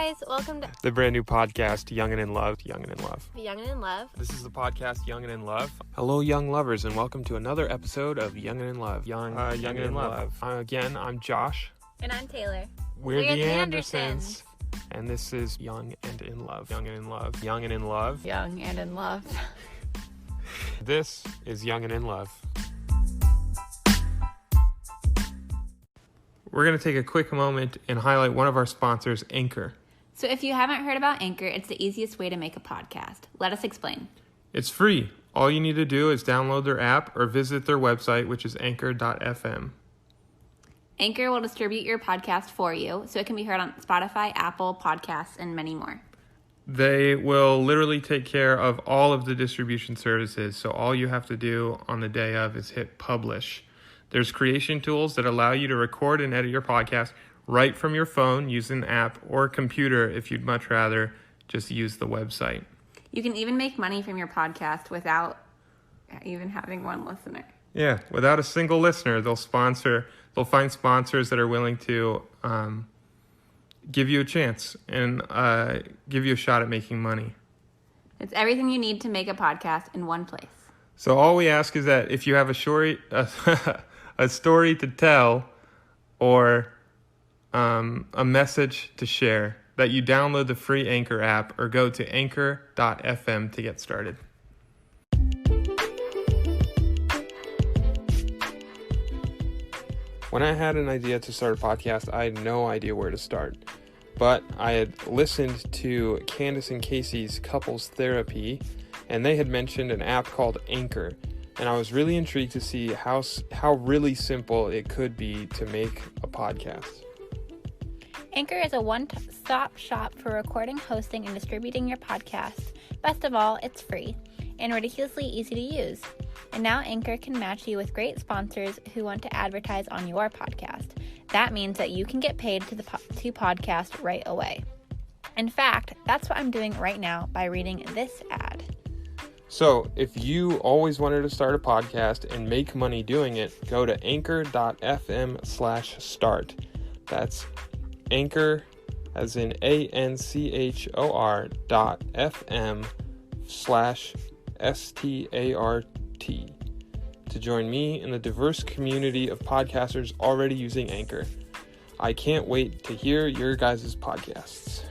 guys, welcome to the brand new podcast, Young and in Love. Young and in Love. This is the podcast, Young and in Love. Hello, young lovers, and welcome to another episode of Young and in Love. Young and in Love. Again, I'm Josh. And I'm Taylor. We're the Andersons. And this is Young and in Love. Young and in Love. Young and in Love. Young and in Love. This is Young and in Love. We're going to take a quick moment and highlight one of our sponsors, Anchor. So if you haven't heard about Anchor, it's the easiest way to make a podcast. Let us explain. It's free. All you need to do is download their app or visit their website, which is anchor.fm. Anchor will distribute your podcast for you, so it can be heard on Spotify, Apple Podcasts, and many more. They will literally take care of all of the distribution services, so all you have to do on the day of is hit publish. There's creation tools that allow you to record and edit your podcast right from your phone using an app or computer if you'd much rather just use the website. You can even make money from your podcast without even having one listener. Yeah, without a single listener, they'll find sponsors that are willing to give you a chance and give you a shot at making money. It's everything you need to make a podcast in one place. So all we ask is that if you have a story to tell or a message to share, that you download the free Anchor app or go to anchor.fm to get started. When I had an idea to start a podcast, I had no idea where to start. But I had listened to Candace and Casey's Couples Therapy, and they had mentioned an app called Anchor. And I was really intrigued to see how really simple it could be to make a podcast. Anchor is a one-stop shop for recording, hosting, and distributing your podcast. Best of all, it's free and ridiculously easy to use. And now Anchor can match you with great sponsors who want to advertise on your podcast. That means that you can get paid to podcast right away. In fact, that's what I'm doing right now by reading this ad. So, if you always wanted to start a podcast and make money doing it, go to anchor.fm/start. That's Anchor, as in ANCHOR.FM/START to join me in the diverse community of podcasters already using Anchor. I can't wait to hear your guys' podcasts.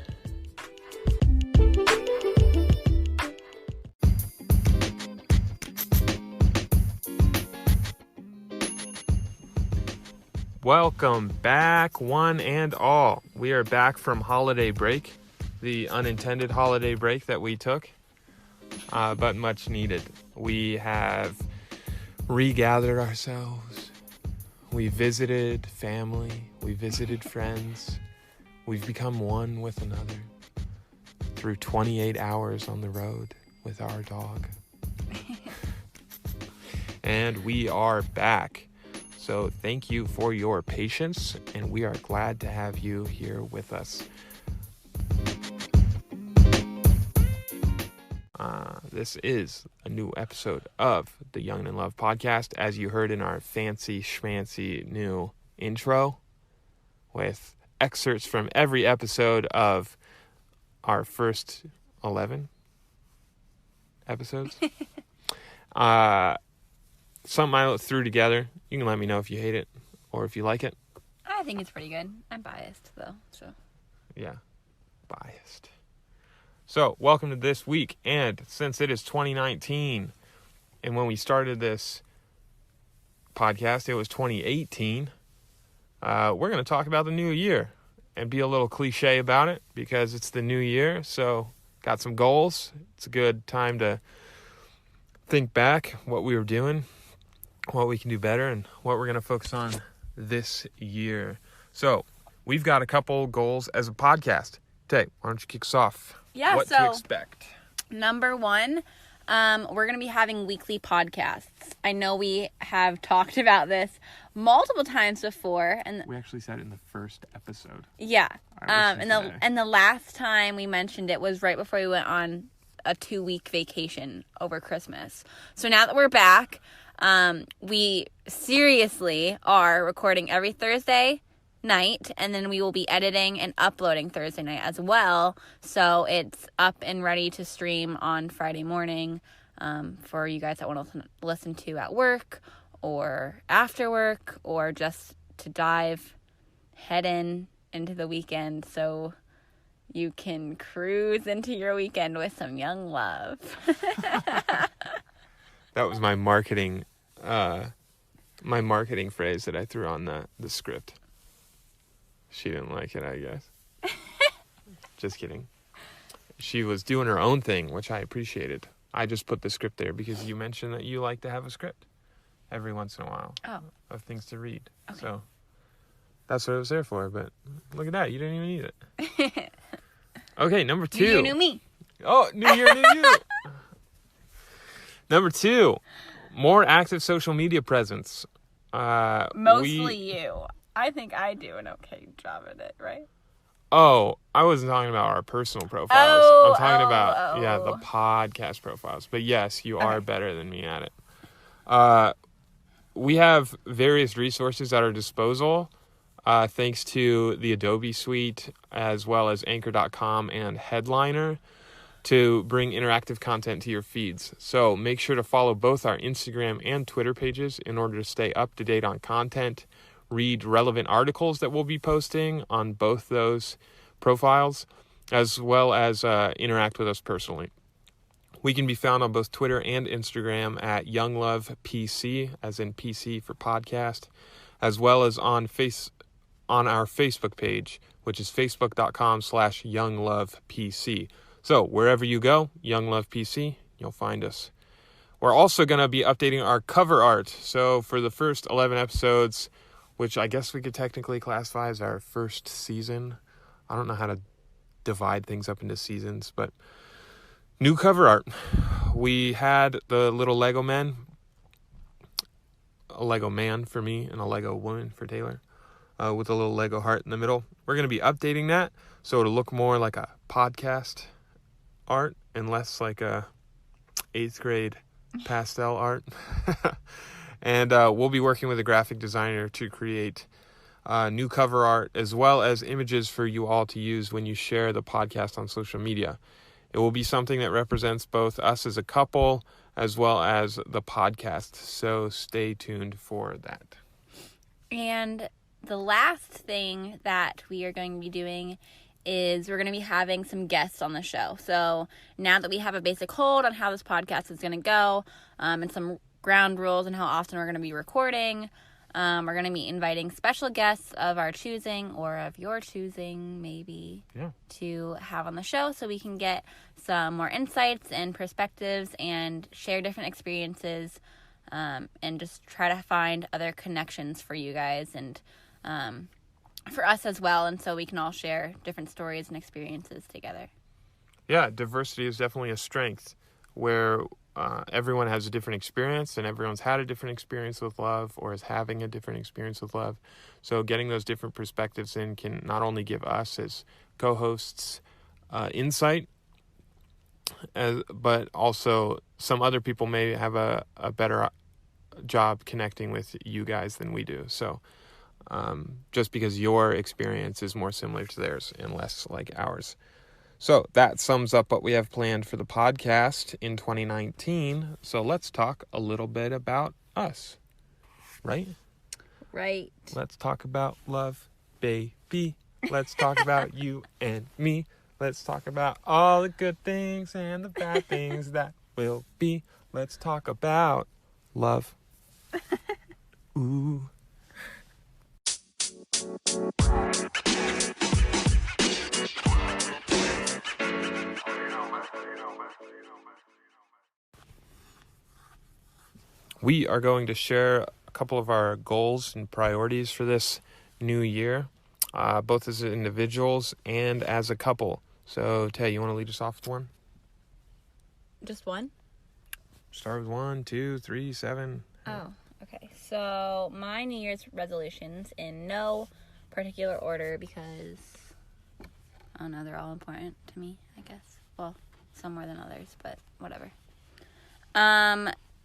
Welcome back, one and all. We are back from holiday break, the unintended holiday break that we took, but much needed. We have regathered ourselves. We visited family. We visited friends. We've become one with another through 28 hours on the road with our dog. And we are back. So thank you for your patience, and we are glad to have you here with us. This is a new episode of the Young and in Love podcast, as you heard in our fancy schmancy new intro, with excerpts from every episode of our first 11 episodes. Something I threw together. You can let me know if you hate it or if you like it. I think it's pretty good. I'm biased, though. So Yeah, biased. So, welcome to this week. And since it is 2019, and when we started this podcast, it was 2018, we're going to talk about the new year and be a little cliche about it because it's the new year. So, got some goals. It's a good time to think back what we were doing, what we can do better, and what we're going to focus on this year. So, we've got a couple goals as a podcast. Tay, why don't you kick us off? Yeah, what to expect? Number one, we're going to be having weekly podcasts. I know we have talked about this multiple times before, and We actually said it in the first episode. yeah, and the last time we mentioned it was right before we went on a 2-week vacation over Christmas. So now that we're back, we seriously are recording every Thursday, night, and then we will be editing and uploading Thursday night as well, so it's up and ready to stream on Friday morning for you guys that want to listen to at work or after work, or just to head into the weekend so you can cruise into your weekend with some young love. That was my marketing phrase that I threw on the script. She didn't like it, I guess. Just kidding. She was doing her own thing, which I appreciated. I just put the script there because you mentioned that you like to have a script every once in a while of things to read. Okay. So that's what it was there for, but look at that. You didn't even need it. Okay, number 2. New year, new me. Oh, new year, new you. Number 2, more active social media presence. Mostly you. I think I do an okay job at it, right? Oh, I wasn't talking about our personal profiles. I'm talking about the podcast profiles. But yes, you are better than me at it. We have various resources at our disposal, thanks to the Adobe Suite, as well as Anchor.com and Headliner, to bring interactive content to your feeds. So make sure to follow both our Instagram and Twitter pages in order to stay up to date on content, read relevant articles that we'll be posting on both those profiles, as well as interact with us personally. We can be found on both Twitter and Instagram at YoungLovePC, as in PC for podcast, as well as on our Facebook page, which is facebook.com/YoungLovePC. So wherever you go, Young Love PC, you'll find us. We're also going to be updating our cover art. So for the first 11 episodes, which I guess we could technically classify as our first season. I don't know how to divide things up into seasons, but new cover art. We had the little Lego men, a Lego man for me and a Lego woman for Taylor, with a little Lego heart in the middle. We're going to be updating that so it'll look more like a podcast art and less like a 8th grade pastel art. And we'll be working with a graphic designer to create new cover art, as well as images for you all to use when you share the podcast on social media. It will be something that represents both us as a couple as well as the podcast. So stay tuned for that. And the last thing that we are going to be doing is we're going to be having some guests on the show. So now that we have a basic hold on how this podcast is going to go, and some ground rules and how often we're going to be recording, we're going to be inviting special guests of our choosing, or of your choosing maybe, to have on the show so we can get some more insights and perspectives and share different experiences, and just try to find other connections for you guys and for us as well, and so we can all share different stories and experiences together. Yeah, diversity is definitely a strength, where everyone has a different experience, and everyone's had a different experience with love, or is having a different experience with love. So getting those different perspectives in can not only give us as co-hosts insight, but also some other people may have a better job connecting with you guys than we do. So just because your experience is more similar to theirs and less like ours. So that sums up what we have planned for the podcast in 2019. So let's talk a little bit about us, right? Right. Let's talk about love, baby. Let's talk about you and me. Let's talk about all the good things and the bad things that will be. Let's talk about love. Ooh. We are going to share a couple of our goals and priorities for this new year, both as individuals and as a couple. So, Tay, you want to lead us off with one? Just one? Start with 1, 2, 3, 7. Oh, okay. So, my New Year's resolutions, in no particular order, because, I don't know, they're all important to me, I guess. Well, some more than others, but whatever.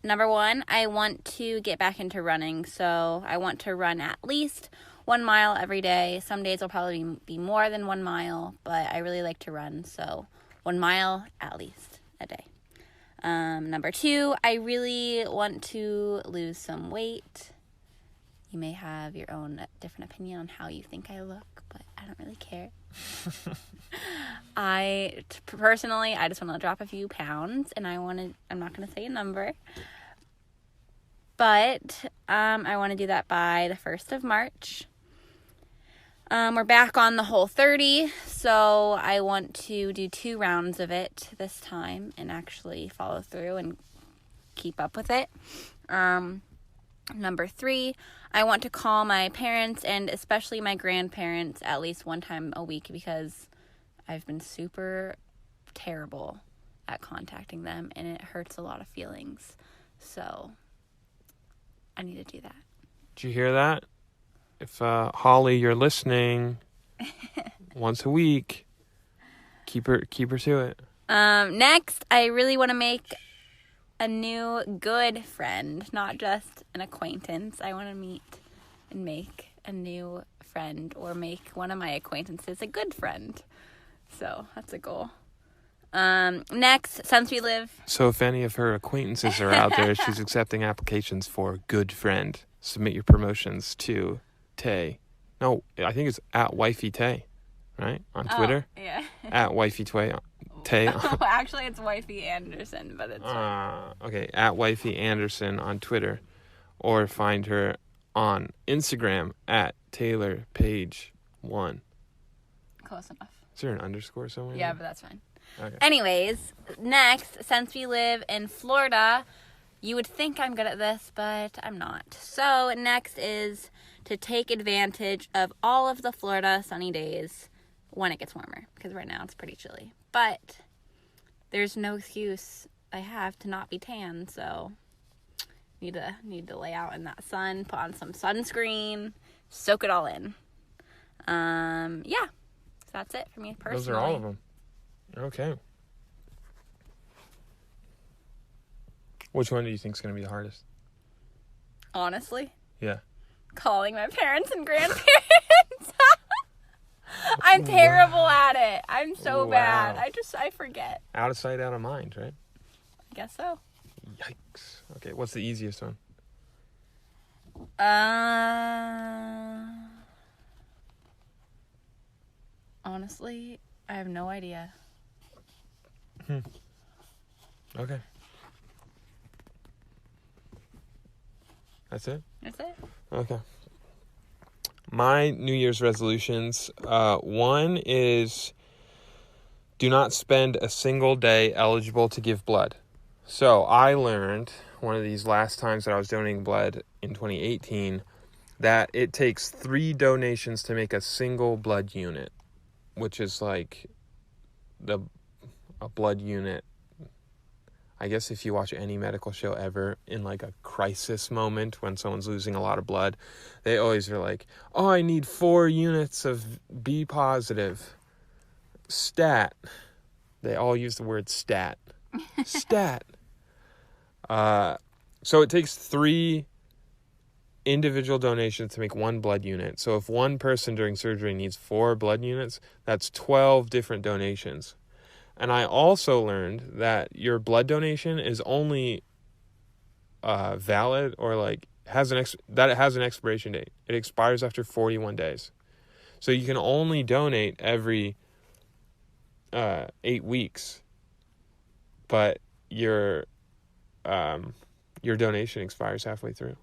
Number 1, I want to get back into running. So I want to run at least 1 mile every day. Some days will probably be more than 1 mile, but I really like to run, so 1 mile at least a day. Number 2, I really want to lose some weight. You may have your own different opinion on how you think I look, but I don't really care. Personally, I just want to drop a few pounds, and I'm not going to say a number, but I want to do that by the 1st of March. We're back on the Whole30, so I want to do 2 rounds of it this time and actually follow through and keep up with it. Number 3, I want to call my parents and especially my grandparents at least 1 time a week because I've been super terrible at contacting them and it hurts a lot of feelings. So I need to do that. Did you hear that? If Holly, you're listening, once a week, keep her to it. Next, I really want to make a new good friend, not just an acquaintance. I want to meet and make a new friend or make one of my acquaintances a good friend. So that's a goal. Next, since we live... So if any of her acquaintances are out there, she's accepting applications for good friend. Submit your promotions to Tay. No, I think it's at Wifey Tay, right? On Twitter. Yeah. At Wifey Tay. Actually, it's Wifey Anderson, but it's okay, at Wifey Anderson on Twitter, or find her on Instagram at Taylor Page 1. Close enough. Is there an underscore somewhere? Yeah, but that's fine. Okay. Anyways, next, since we live in Florida, you would think I'm good at this, but I'm not. So next is to take advantage of all of the Florida sunny days when it gets warmer, because right now it's pretty chilly. But there's no excuse I have to not be tan, so need to lay out in that sun, put on some sunscreen, soak it all in. Yeah. So that's it for me personally. Those are all of them. Okay. Which one do you think is going to be the hardest? Honestly? Yeah. Calling my parents and grandparents. I'm terrible at it. I'm so bad. I forget. Out of sight, out of mind, right? I guess so. Yikes. Okay, what's the easiest one? Honestly, I have no idea. Okay. That's it? That's it. Okay. My New Year's resolutions, one is do not spend a single day eligible to give blood. So I learned one of these last times that I was donating blood in 2018 that it takes 3 donations to make a single blood unit, which is like a blood unit. I guess if you watch any medical show ever, in like a crisis moment when someone's losing a lot of blood, they always are like, oh, I need 4 units of B positive. Stat. They all use the word stat. Stat. So it takes 3 individual donations to make 1 blood unit. So if one person during surgery needs 4 blood units, that's 12 different donations. And I also learned that your blood donation is only valid or like it has an expiration date. It expires after 41 days. So you can only donate every 8 weeks. But your donation expires halfway through.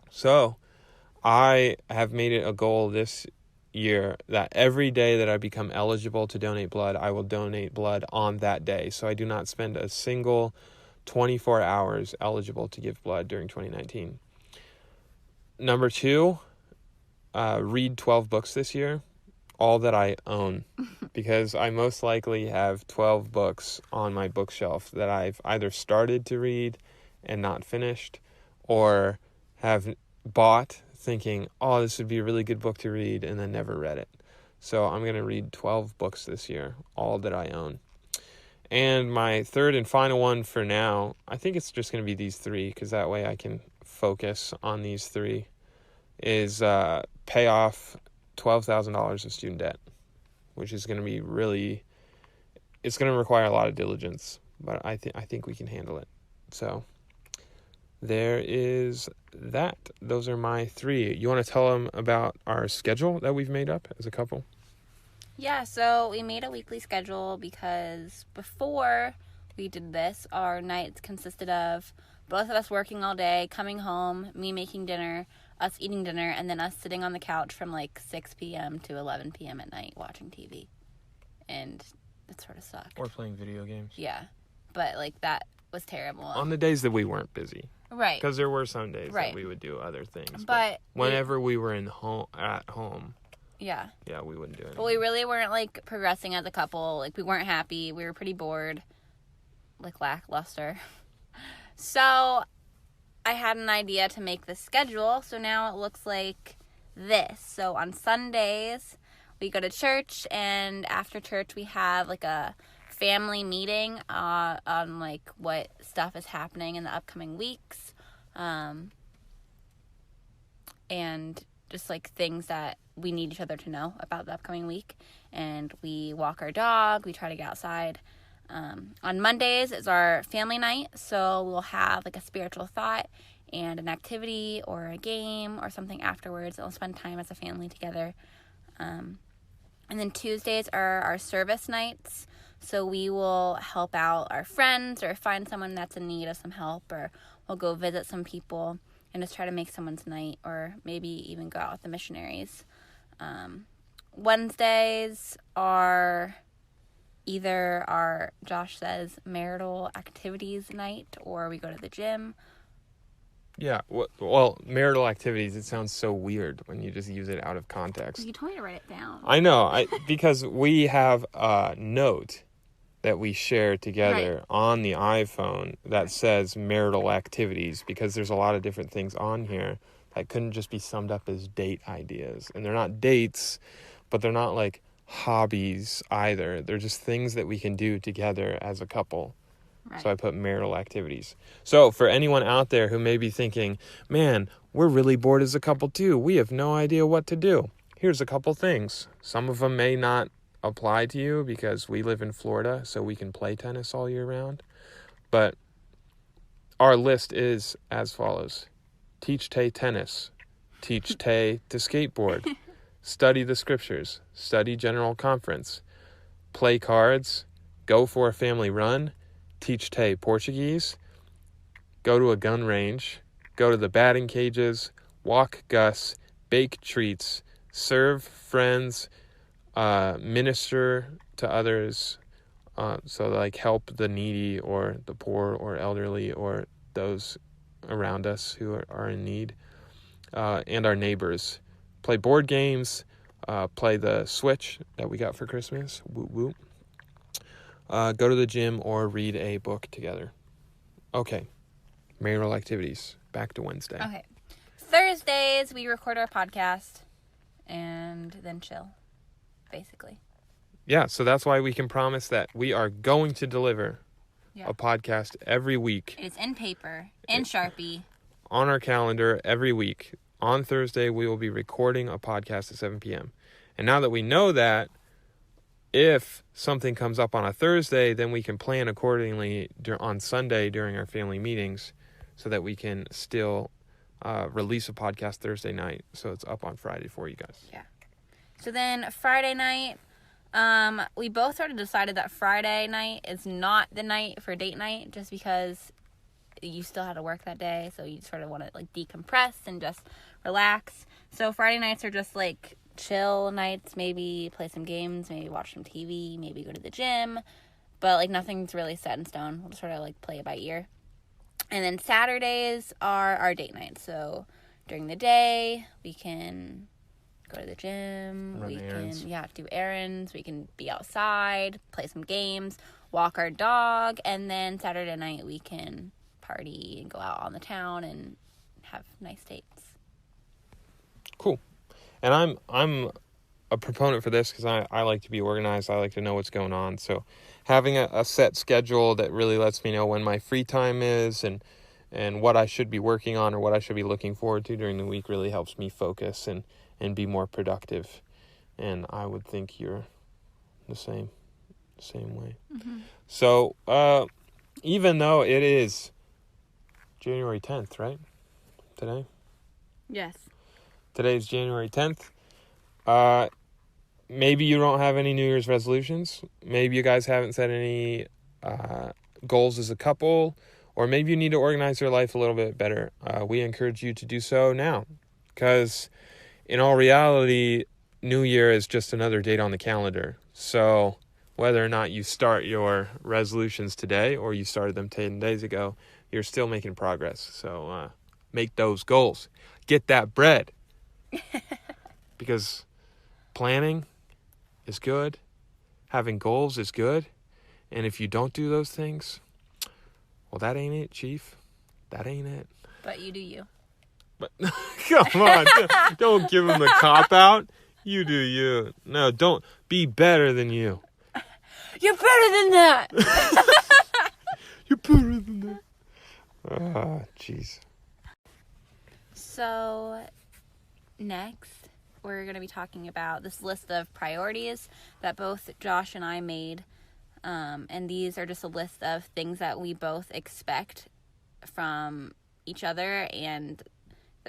So I have made it a goal this year that every day that I become eligible to donate blood, I will donate blood on that day. So I do not spend a single 24 hours eligible to give blood during 2019. Number 2, read 12 books this year, all that I own, because I most likely have 12 books on my bookshelf that I've either started to read and not finished, or have bought thinking, oh, this would be a really good book to read, and then never read it. So I'm going to read 12 books this year, all that I own. And my third and final one for now, I think it's just going to be these 3, because that way I can focus on these 3, is pay off $12,000 of student debt, which is going to be really, it's going to require a lot of diligence, but I think we can handle it. So there is that. Those are my 3. You want to tell them about our schedule that we've made up as a couple? Yeah, so we made a weekly schedule because before we did this, our nights consisted of both of us working all day, coming home, me making dinner, us eating dinner, and then us sitting on the couch from like 6 p.m. to 11 p.m. at night watching TV. And it sort of sucked. Or playing video games. Yeah, but like that was terrible. On the days that we weren't busy. Right. Because there were some days Right. that we would do other things. But whenever we were at home, yeah, we wouldn't do it. But we really weren't like progressing as a couple. Like we weren't happy. We were pretty bored, like lackluster. So I had an idea to make this schedule. So now it looks like this. So on Sundays we go to church, and after church we have like a family meeting on like what stuff is happening in the upcoming weeks, and just like things that we need each other to know about the upcoming week. And we walk our dog, we try to get outside. On Mondays is our family night, so we'll have like a spiritual thought and an activity or a game or something afterwards, and we'll spend time as a family together. And then Tuesdays are our service nights, so we will help out our friends or find someone that's in need of some help, or we'll go visit some people and just try to make someone's night, or maybe even go out with the missionaries. Wednesdays are either our, Josh says, marital activities night, or we go to the gym. Yeah, well, marital activities, it sounds so weird when you just use it out of context. You told me to write it down. I know, because we have a note that we share together on the iPhone that says marital activities, because there's a lot of different things on here that couldn't just be summed up as date ideas. And they're not dates, but they're not like hobbies either. They're just things that we can do together as a couple. Right. So I put marital activities. So for anyone out there who may be thinking, man, we're really bored as a couple too. We have no idea what to do. Here's a couple things. Some of them may not apply to you because we live in Florida, so we can play tennis all year round. But our list is as follows. Teach Tay tennis. Teach Tay to skateboard. Study the scriptures. Study general conference. Play cards. Go for a family run. Teach Tay Portuguese. Go to a gun range. Go to the batting cages. Walk Gus. Bake treats. Serve friends. Minister to others, so like help the needy or the poor or elderly or those around us who are in need, and our neighbors. Play board games, play the Switch that we got for Christmas, woo woo. Go to the gym or read a book together. Okay, marital activities. Back to Wednesday. Okay, Thursdays we record our podcast and then chill. Basically. Yeah, so that's why we can promise that we are going to deliver a podcast every week. It's in paper, in Sharpie. On our calendar every week. On Thursday, we will be recording a podcast at 7 p.m. And now that we know that, if something comes up on a Thursday, then we can plan accordingly on Sunday during our family meetings so that we can still release a podcast Thursday night so it's up on Friday for you guys. Yeah. So then Friday night, we both sort of decided that Friday night is not the night for date night, just because you still had to work that day, so you sort of want to like decompress and just relax. So Friday nights are just like chill nights, maybe play some games, maybe watch some TV, maybe go to the gym, but like nothing's really set in stone. We'll sort of like play it by ear. And then Saturdays are our date nights. So during the day, we can go to the gym, we can do errands, we can be outside, play some games, walk our dog, and then Saturday night we can party and go out on the town and have nice dates. Cool. And I'm a proponent for this because I like to be organized. I like to know what's going on. So having a set schedule that really lets me know when my free time is and and what I should be working on or what I should be looking forward to during the week really helps me focus and be more productive. And I would think you're the same way. Mm-hmm. So, even though it is January 10th, right? Today? Yes. Today's January 10th. Maybe you don't have any New Year's resolutions. Maybe you guys haven't set any goals as a couple. Or maybe you need to organize your life a little bit better. We encourage you to do so now. Because in all reality, New Year is just another date on the calendar. So whether or not you start your resolutions today or you started them 10 days ago, you're still making progress. So make those goals. Get that bread. Because planning is good. Having goals is good. And if you don't do those things, well, that ain't it, Chief. That ain't it. But you do you. But come on. Don't give him the cop-out. You do you. No, don't be better than you. You're better than that. You're better than that. Ah, jeez. So, next, we're going to be talking about this list of priorities that both Josh and I made. And these are just a list of things that we both expect from each other and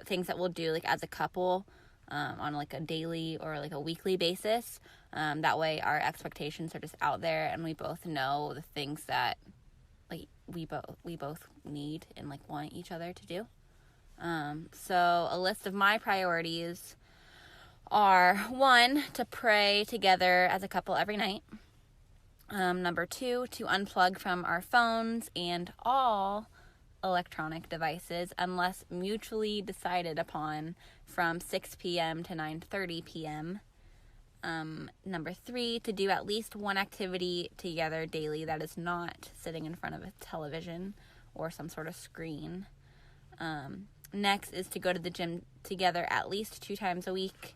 things that we'll do like as a couple on like a daily or like a weekly basis. That way our expectations are just out there and we both know the things that like we both need and like want each other to do. So a list of my priorities are 1, to pray together as a couple every night. Number 2, to unplug from our phones and all electronic devices unless mutually decided upon from 6 p.m. to 9:30 p.m. Number 3, to do at least one activity together daily that is not sitting in front of a television or some sort of screen. Next is to go to the gym together at least 2 times a week.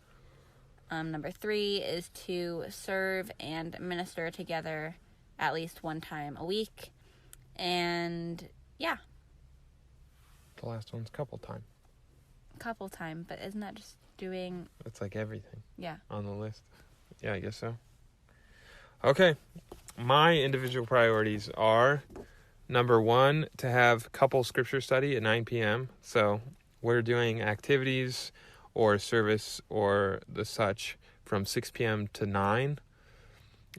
Number 3 is to serve and minister together at least 1 time a week. And yeah. The last one's couple time. Couple time, but isn't that just doing... That's like everything. Yeah. On the list. Yeah, I guess so. Okay. My individual priorities are, number 1, to have couple scripture study at 9 p.m. So we're doing activities or service or the such from 6 p.m. to 9.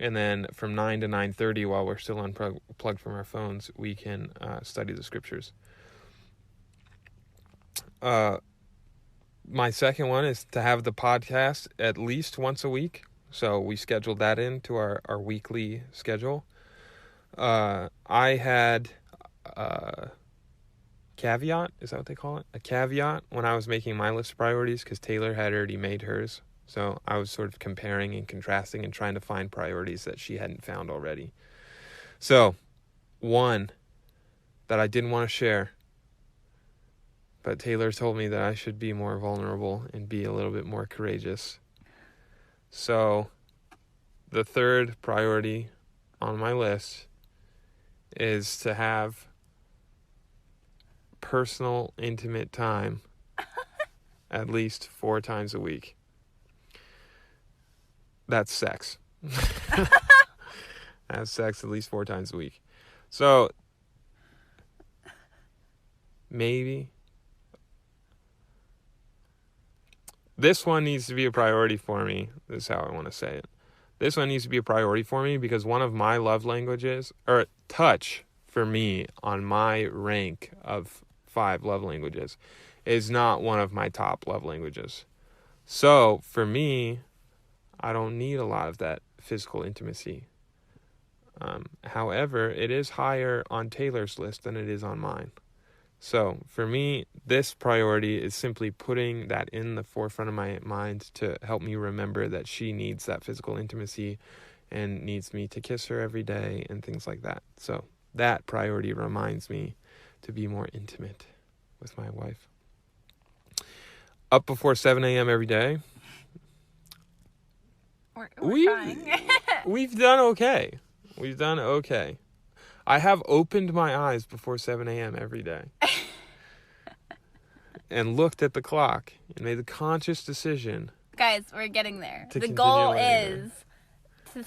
And then from 9 to 9:30, while we're still unplugged from our phones, we can study the scriptures. My second one is to have the podcast at least once a week. So we scheduled that into our weekly schedule. I had a caveat, is that what they call it? A caveat when I was making my list of priorities because Taylor had already made hers. So I was sort of comparing and contrasting and trying to find priorities that she hadn't found already. So, 1 that I didn't want to share, but Taylor told me that I should be more vulnerable and be a little bit more courageous. So, the third priority on my list is to have personal, intimate time at least 4 times a week. That's sex. Have sex at least 4 times a week. So, maybe. This one needs to be a priority for me. This is how I want to say it. This one needs to be a priority for me because one of my love languages, or touch for me on my rank of 5 love languages, is not one of my top love languages. So, for me, I don't need a lot of that physical intimacy. However, it is higher on Taylor's list than it is on mine. So for me, this priority is simply putting that in the forefront of my mind to help me remember that she needs that physical intimacy and needs me to kiss her every day and things like that. So that priority reminds me to be more intimate with my wife. Up before 7 a.m. every day. We're trying. We've done okay. We've done okay. I have opened my eyes before 7 a.m. every day. and looked at the clock and made the conscious decision. Guys, we're getting there. To The continue goal learning is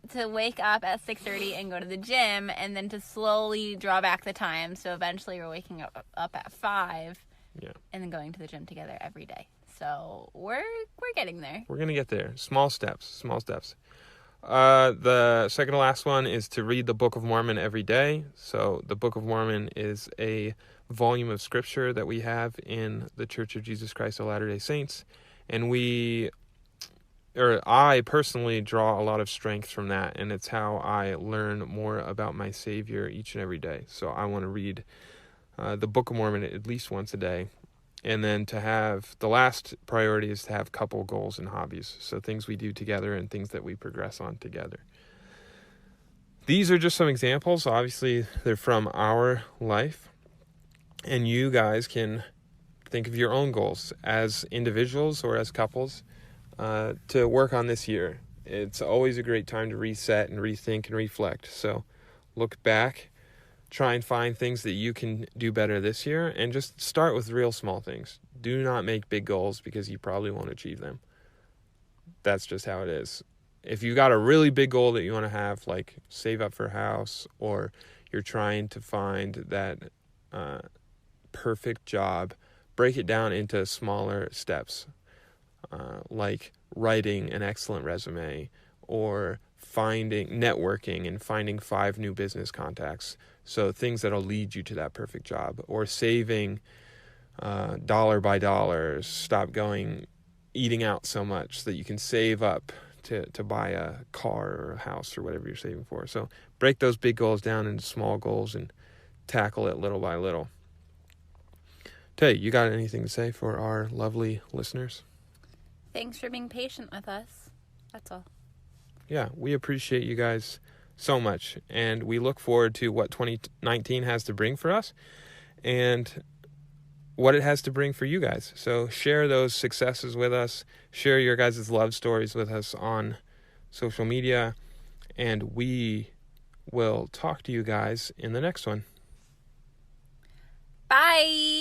to wake up at 6:30 and go to the gym, and then to slowly draw back the time. So eventually we're waking up at 5 and then going to the gym together every day. So we're getting there. We're going to get there. Small steps. The second to last one is to read the Book of Mormon every day. So the Book of Mormon is a volume of scripture that we have in the Church of Jesus Christ of Latter-day Saints. And I personally draw a lot of strength from that, and it's how I learn more about my Savior each and every day. So I want to read the Book of Mormon at least once a day. And then the last priority is to have couple goals and hobbies. So things we do together and things that we progress on together. These are just some examples. Obviously, they're from our life. And you guys can think of your own goals as individuals or as couples to work on this year. It's always a great time to reset and rethink and reflect. So look back. Try and find things that you can do better this year, and just start with real small things. Do not make big goals because you probably won't achieve them. That's just how it is. If you got a really big goal that you want to have, like save up for a house, or you're trying to find that perfect job, break it down into smaller steps, like writing an excellent resume, or networking and finding 5 new business contacts. So things that'll lead you to that perfect job, or saving dollar by dollar. Stop eating out so much so that you can save up to buy a car or a house or whatever you're saving for. So break those big goals down into small goals and tackle it little by little. Tay, you got anything to say for our lovely listeners? Thanks for being patient with us. That's all. Yeah, we appreciate you guys so much, and we look forward to what 2019 has to bring for us and what it has to bring for you guys. So share those successes with us, share your guys' love stories with us on social media, and we will talk to you guys in the next one. Bye.